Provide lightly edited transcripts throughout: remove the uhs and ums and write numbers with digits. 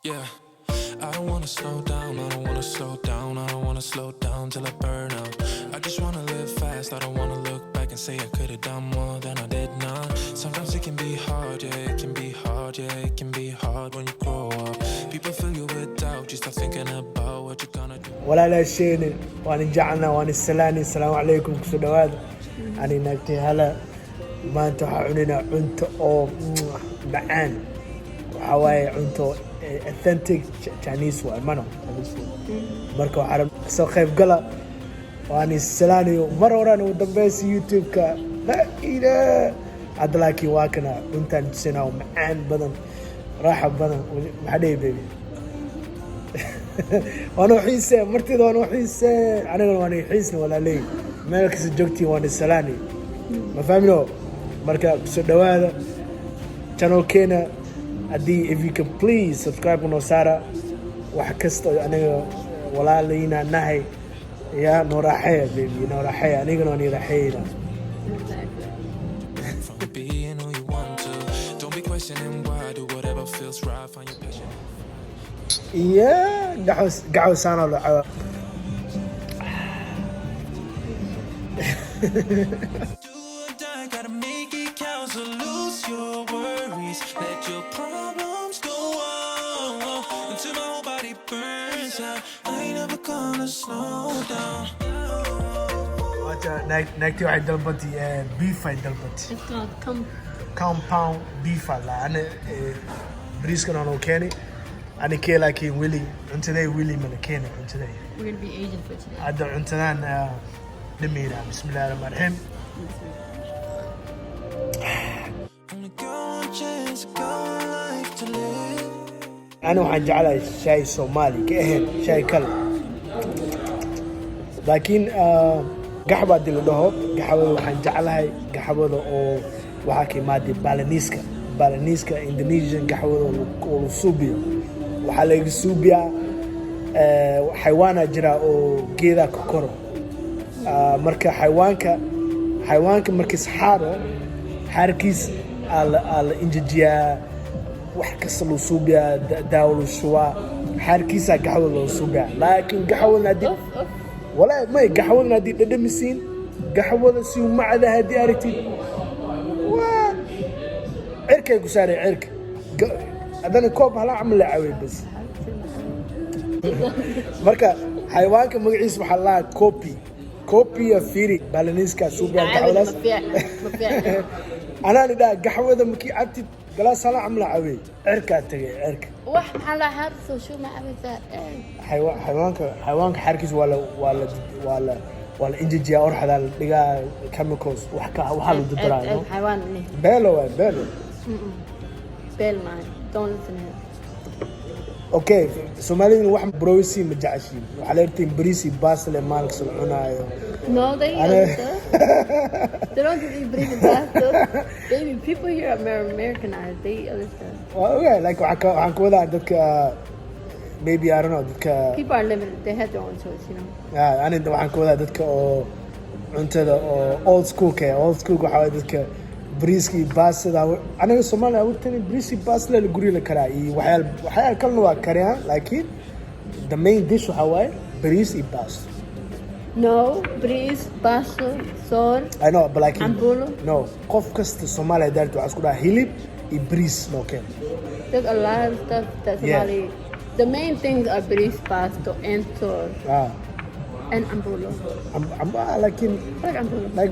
Yeah, I don't wanna slow down, I don't wanna slow down, I don't wanna slow down till I burn out. I just wanna live fast, I don't wanna look back and say I could've done more than I did now. Sometimes it can be hard, yeah, it can be hard, yeah, it can be hard when you grow up. People fill you with doubt, you start thinking about what you're gonna do. ولا شيء وأنا جعنا وأنا السلاني السلام عليكم كسودواد أنا نكتي هلا ما أنتوا حعوننا أنتوا أو معان وحواي أنتوا authentic Chinese وأمانة مركو عرب سو خيف قلا وأنا السلاني مرة ورانا ودبيس يوتيوب كا لا إله أدلاكي واكنا أنت نسينا ومعان بدن راحة بدن محدي بيبي وانا وحيسه مرتي وانا وحيسه انا وانا وحيسني ولا لي مالك سجوتي وانا سلاني ما فاهمينو marka soo dhawaada channel keena hadii if you can please subscribe no sara wax kasta aniga walaalina nahay ya no raaxay baby no raaxay aniga no raaxayna From being who you want to, don't be questioning why, do whatever feels right, find your passion. يا قعو سانا لو Do or die, gotta make it count, so lose your worries, let your problems go on until my whole body burns out. I ain't never gonna slow down. نكتي واحد دلبتي بيف واحد دلبتي It's called compound beef لا أنا بريس كنا نوكاني أنا كيلا كي ويلي أنت ذي ويلي من كينا أنت ذي We're gonna be Asian for today. عدا أنت ذا نمينا بسم الله الرحمن الرحيم Only got one chance, got one life to live. أنا وحن جعله شاي صومالي كأهل شاي كلا لكن قحبة دي لدهو قحبة وحن جعلها قحبة أو وحكي مادي بالانيسكا إندونيسيان قحبة والصوبيا وحلاقي الصوبيا حيوانة جرا أو جيدا كوكورو مركا حيوانك مركز حارو حاركيس على إنجيجيا وحكس الصوبيا داول الشواء حاركيسا قحوة الصوبيا لكن قحوة نادي ولا ما قحوة نادي دمسين قحوة سيو مع ذا هدي أريتي عرك يا قساري عرك أنا كوب هلا عمل عوي بس مركا حيوانك مقعيس محلها كوبي يا فيري بالانيسكا سوبيا قحوة أنا ندا قحوة ذا مكي عتي قلاص هلا عمل عوي عرك أتجي عرك واحد حلا حرث وشو ما عمل حيوانك حركز ولا إنجيجيا أروح هذا لقى كيميكالز وحلو ضدرا الحيوان بيلو بيل مان don't listen to him. أوكي سوماليين واحد برويسي مجعشين وحليرتين بريسي باسل مالك سلعونايو No, they understand. They don't just eat bread and pasta. Baby, people here are Americanized. They understand. Okay, like وحن كودا دك maybe I don't know دك People are limited. They have their own choice, you know. أنا وحن كودا دك أو أنت old school وحاول دك بريسكي باسل أنا الصومالي أقول تاني بريسكي باسل اللي قري لك كراي وحيال كلنا كريان لكن the main dish وحواي بريسكي باسل. No, breeze, baso, sol. I know, but like Ambulo? No, قف كست الصومالي دارتو عسكرها هيلب إبريس no can. There's a lot of stuff that Somali. The main things are breeze, basto, and sol, and ambulo. لكن What ambulo? like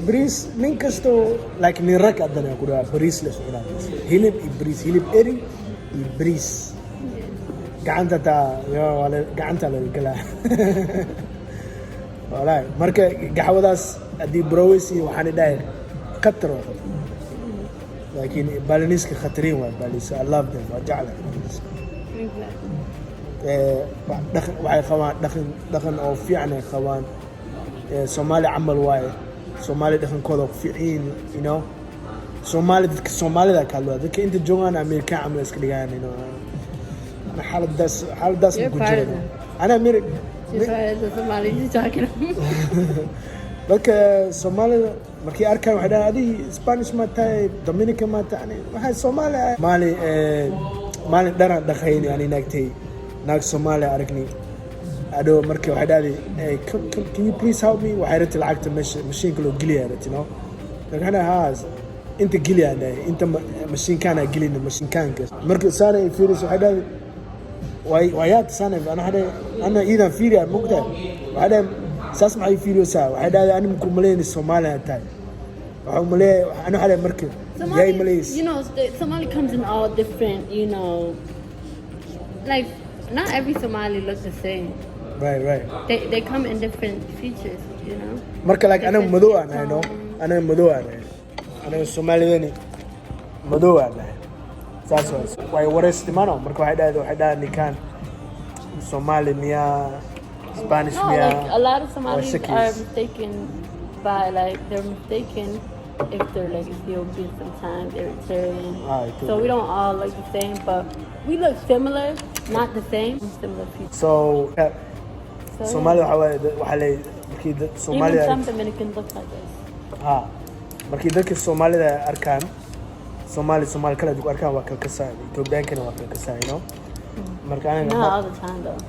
بريس من كستو like نرك أدنى كده بريس لسه هيلب إبريس هيلب إري إبريس. قعنت تا يا ولا قعنت على الكلام. والله مركا قحوداس أدي برويسي وحنا داير كتر لكن بالانيسكي خطرين وباليس I love them وجعله دخن وعي خوان دخن أو فيعني خوان سومالي عمل واي سومالي دخن كله فيعين you know سومالي ذاك الله ذاك أنت جوان أمريكا عمل إسكاليان you know أنا حال داس مكوجين أنا أمريكا You're the Somali you're talking about. لك سومالي مركي أركان وحدة هذه إسبانيش ما تاي دومينيكا ما تاني هاي سومالي مالي maalin dhanaan dhaqayni ani naagtay naag Soomaali aragni adoo markii waxay dhahday can you please help me waxay rabtay lacagta mashiinka loo geliyaa rabtay no lagana haas inta geliyaa inta mashiinkaana gelina mashiinkaanka markii saana ay fiiris waxay dhahday wayaad saana ana iidan fiiriya mugtaa waxay dhahday saas maxay fiiriyoosaa waxay dhahday ani ku maleeyay Soomaali tahay waxa maleeyay ana xalay markii yaay maleeyay you know Somali comes in all different you know like not every Somali looks the same. Right. They come in different features, you know. Marka like ana madow aan hayno ana madow aan ana Soomaaliyani madow aan saas way wareystimano marka waxay dhahay nikan Somali miya Spanish miya like a lot of Somalis are mistaken by like they're mistaken if they're like Ethiopian sometimes Eritrean. So we don't all look the same but we look similar, not the same, similar features. So Somali waxa lay markii Soomaaliya even some Dominicans look like this. Markii dadka Soomaalida arkaan Somali kala duwan arkaan waa kala kasay Ethiopian waa kala kasay no marka not all the time though.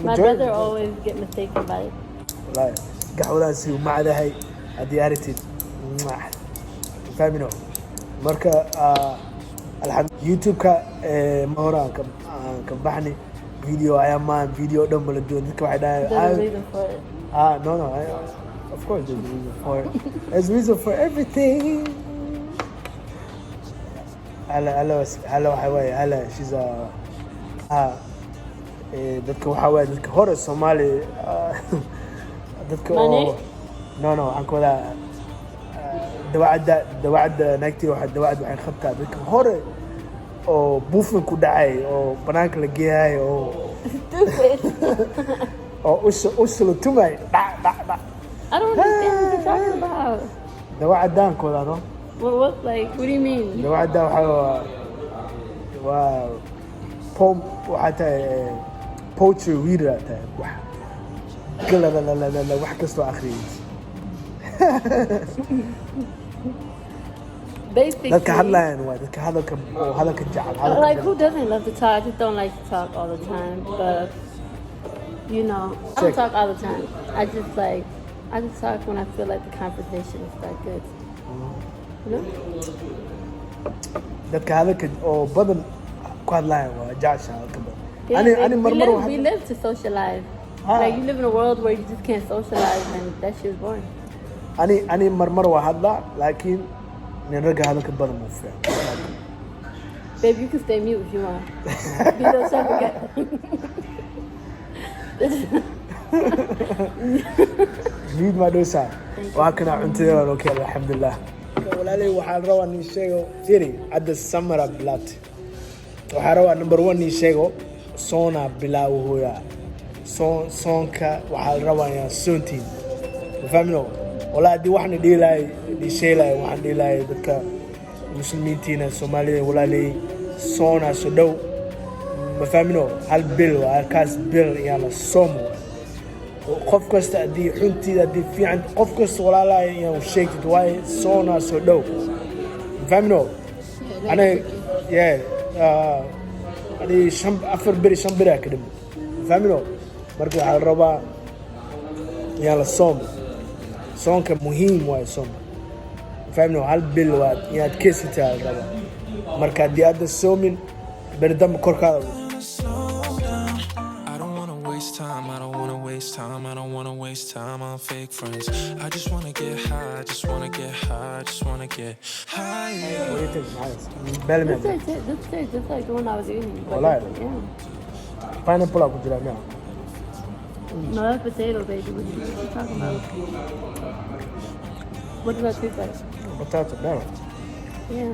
My brother always get mistaken by it. Wallahi gaxwadaasi u macdahay hadii aritid famino marka YouTube-ka ma horaan ka baxni video video dhan bala doon dadka waxay dhahay no of course there's a reason for it there's a reason for everything hello she's dadka waxa way dadka hore Soomaali dadka no waxaan ku wada dawacda naagtii waxay qabtaa dadka hore oo buufin ku dhacay oo banaanka la geeyay oo uslo tumay I don't understand what you're talking about. dawacdaankooda no what do you mean? dawacda waa pom waxa poetry reader wax kala la wax kasto akhriyay Basically, dadka hadlayaan waa dadka hadalka jecel like who doesn't love to talk? I just don't like to talk all the time but you know I don't talk all the time. I just talk when I feel like the conversation is that good. You know? dadka hadalka oo badan ku hadlayaan waa jecel halka badan we live to socialize. Like you live in a world where you just can't socialize and that shit is boring. ani marmar waa hadla laakiin nin raga hadalka badan ma fiican Babe, you can stay mute if you want. Be no forget. Need ma dosa waa kana cuntada loo keenay alxamdulillah walaalay waxaan rabaa in sheego firi hadda samara blood waxaan rabaa number 1 in sheego soona bilaaw hooya soonka waxaan rabaa inaan soontiin fahmino walaal di waxna dhiilay waxaan dhiilay dadka muslimiintiina Soomaalida walaalay soona soo dhow ma fahmino hal bil waa kaas bil yana soomo qof kasta hadii xuntiida hadii fiican qof kasta walaalay inuu sheegtid waay soona soo dhow fahmino ana hadii afar beri shan beri ka dhimo fahmino marka waxaa la rabaa inaan la soomo soonka muhiim waaye soonka fahmino hal bil waa inaad keesitaa la rabaa marka haddii aada soomin beri dambe korkaada I don't wanna waste time on fake friends. I just wanna get high, I just wanna get high, I just wanna get high. What do you think, Miles? This tastes just like the one I was eating. Wallah. Yeah. Pineapple aku tidak nak. No, that's potato, baby. What you talking about? What does that taste like? Potato, no. Yeah.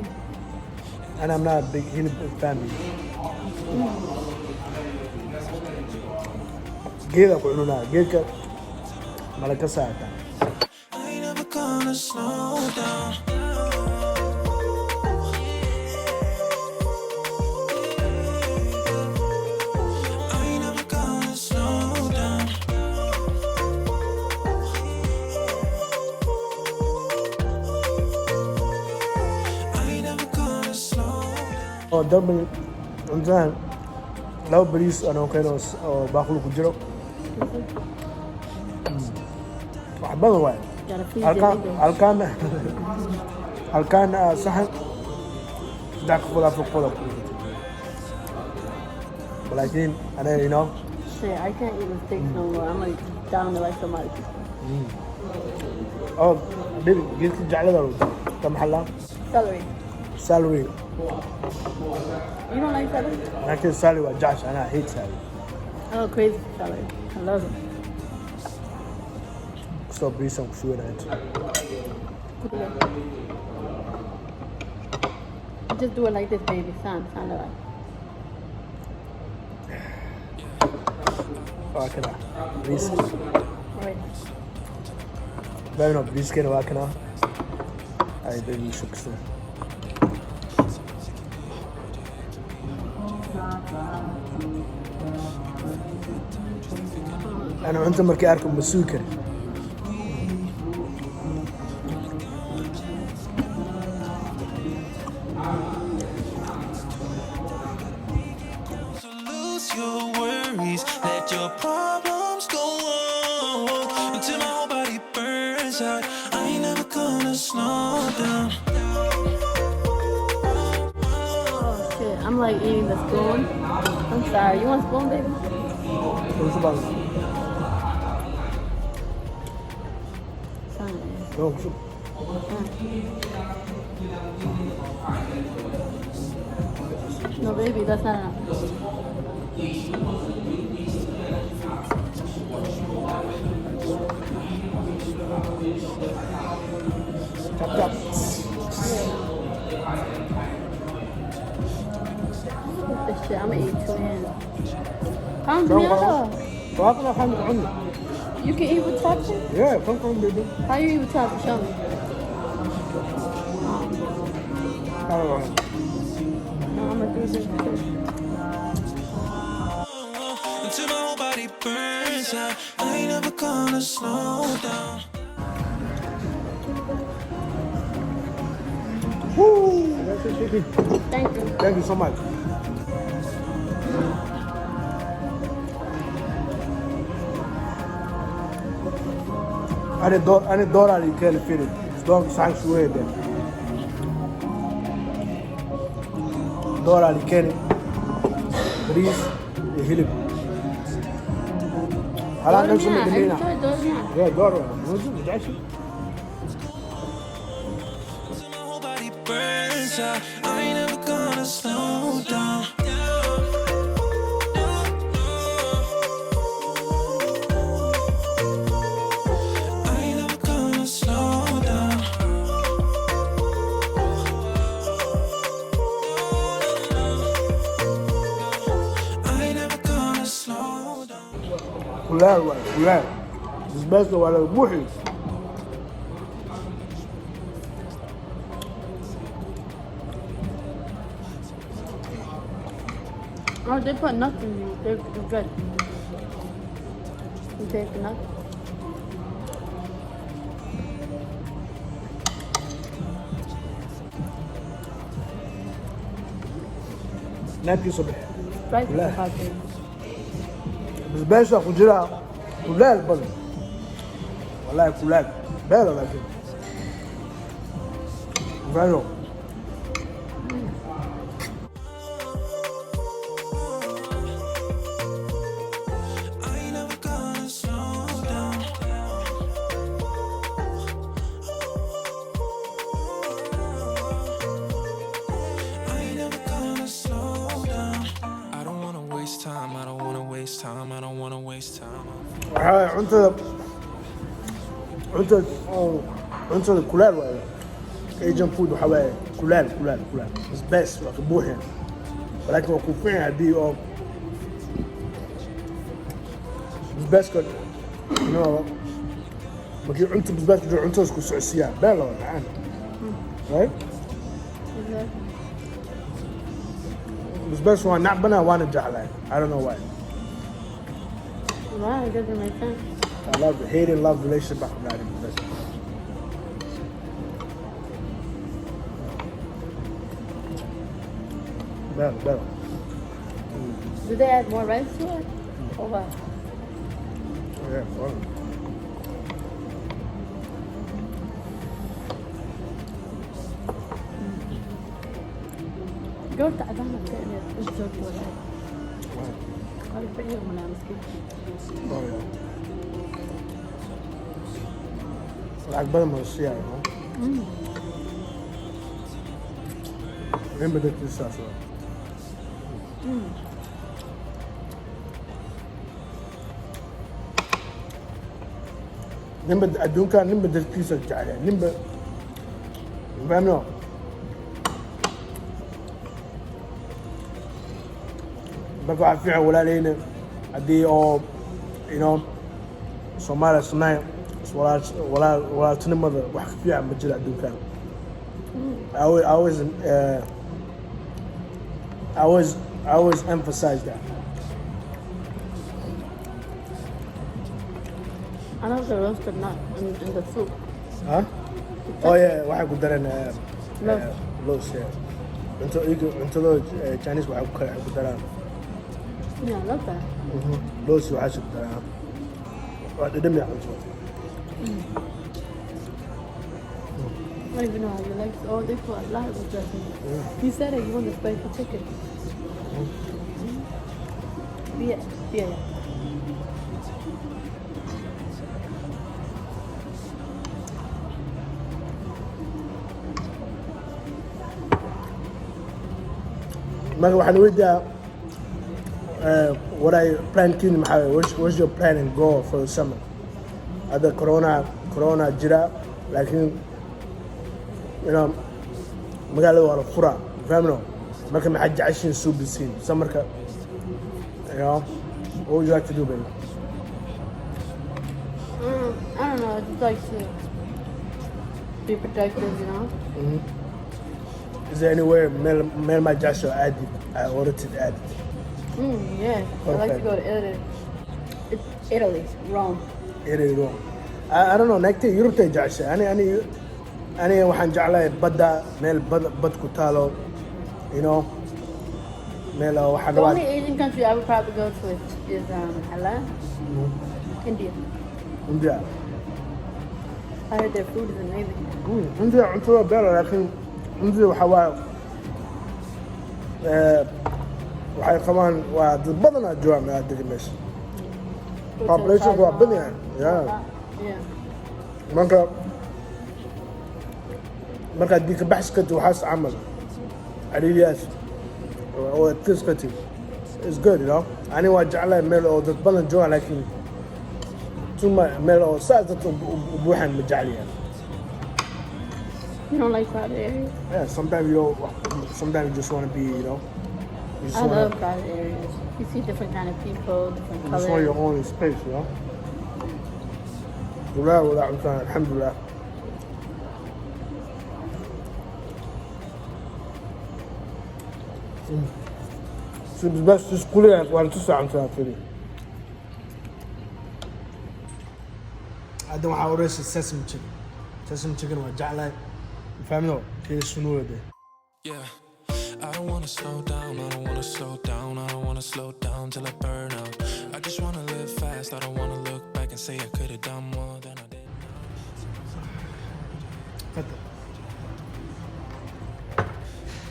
And I'm not a big fan. Geeda ku cununaa geedka malaka saata I ain't never gonna slow down. I ain't never gonna slow down. I ain't never gonna slow down. oo dalban cuntadan laba bariis anoo keeno oo baaquli ku jiro wax badan waay Gotta feed your niggas. halkaan saxan saddex qofood afar qofood laakiin anaga you know Shit, I can't eat with steaks no more. I'm like down to like some other people. oo baby geedka jeclada ka maxalla Celery. salary You don't like celery? laakiin salary waa Josh and I hate salary Oh, crazy for celery. I love it. so bariisan ku shubanaya Just do it like this, baby. Sound like. waa kana bariis Right. bayno bariiskeena waa kana ay baby shukso أنا أنت مركي أركب مسوكر Lose your worries, let your problems go on until my whole body burns out. I ain't never gonna slow down. Oh shit, I'm like eating the spoon. I'm sorry. You want a spoon, baby? Fine. No, baby, that's not enough. Chop chop. This shit, I'm gonna eat two hands. Come to me, You can eat with chocolate? Yeah, come baby. How you eat with chocolate? Show me. No, I'm gonna do this first. Until my whole body burns out, I ain't never gonna slow down. Woo! Thank you. Thank you so much. أنا الدور اللي كان فيه دور سان شوية ده دور اللي كان بريس يهلب هلا نفس المدينة يا دور موجود مجاشي Till my whole body burns out, I ain't never gonna slow down. I ain't never gonna slow down. I ain't never gonna slow down. كلها كلها بس ولا بوحي Oh, they put nuts in you. They're good. You take the nuts? ناكي صبح Right? لا. Okay. بس باشا خجرها كلها البلد والله كلها بلا لكن فعلا I ain't never gonna slow down. I ain't never gonna slow down. I don't wanna waste time. I don't wanna waste time. I don't wanna waste time. انت الكلال ولا ايجن فود وحواي كلال بس بوحي ولكن وكوفين هدي او بس كده نو بقي انت بس جو انت اسكو سعسيه بلا معانا رايت بس وانا نعبنا وانا جعلان I don't know why Wow, it doesn't make sense. I love the hate and love relationship about it بس Better. Do they add more rice to it? Or what? Yeah, fun. قلت أدانا كأني أنت ولا قالوا في يوم أنا مسكين. Oh yeah. Lacag badan baa siiyay, no? In beddelkiisa saas. Nin adduunkan nin beddelkiisa jecel yahay. Nin fahmno. Marka waxaa fiican walaaleyna haddii oo Soomaaliya sanayn walaaltinimada wax ka fiican ma jira adduunkan. I always emphasize that. I love the roasted nut in the soup. Huh? Oh yeah, waxay ku dareen loos. Cuntada Chinese waxay ku daraan. Yeah, I love that. Loos waxay ku daraan. Waa dhadhamiya cunto. I don't even know how you like it. Oh, they put a lot of dressing. You said it, you want the spicy chicken. Yeah. Marka waxaan weydiyaa what I plan to what's your plan and goal for the summer? Ada corona jira laakiin magaalada waa la furaa fahmno marka maxaa jeceshiin suubisiin summerka what would you like to do, baby? I don't know, I just like to be productive, you know? Is there anywhere meel ma jecesho aadid Yeah, I like to go to Italy. Italy, Rome. I don't know, neegtay Yurubtay jeceshay aniga waxaan jeclahay badda meel bad ku taalo meel waxaa The only Asian country I would probably go to is Thailand, India. I heard their food is amazing. India cuntada beela laakiin India waxay qabaan waa dad badanaa jooga meelaha degan meesha population waa badan Yeah. marka haddii ka baxsi kartid waxaas camal cariiriyaas oo adkaysi kartid it's good, aniga waa jeclahay meel oo dad badan jooga laakiin meel oo saas dadka u buuxan ma jecliyaa. You don't like crowded areas? Yeah, sometimes you just want to be, I love crowded areas. You see different kind of people, different you colors. just want your own space, Alhamdulillah. بس تقولي ولا تسعة أنت فيني. هذا محاورة sesame chicken وجعله فهمنا كيف شنو ده. Yeah, I don't wanna slow down, I don't wanna slow down, I don't wanna slow down till I burn out. I just wanna live fast, I don't wanna look back and say I could've done more than I did.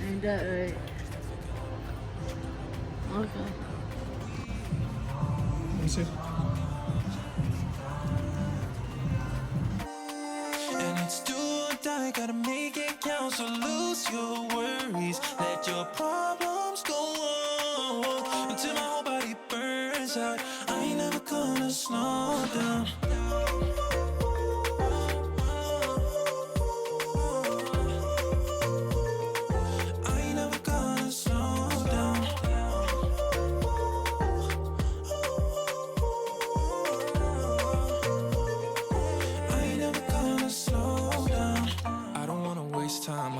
Ain't that right? Okay. Let me see. And it's do or die, gotta make it count, so lose your worries, let your problems go on until my whole body burns out. I ain't never gonna slow down.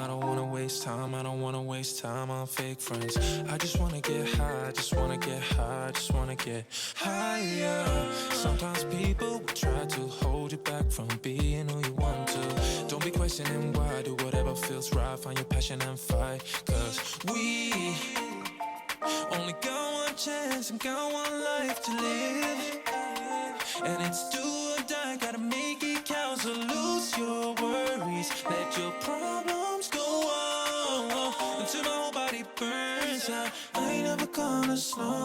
I don't wanna waste time on fake friends. I just wanna get high, just wanna get high, just wanna get higher. Sometimes people will try to hold you back from being who you want to. Don't be questioning why, do whatever feels right, find your passion and fight. Cause we Only got one chance and got one life to live. And it's do or die, gotta make it count. So lose your worries, let your problems go on until my whole body burns out. I ain't never gonna slow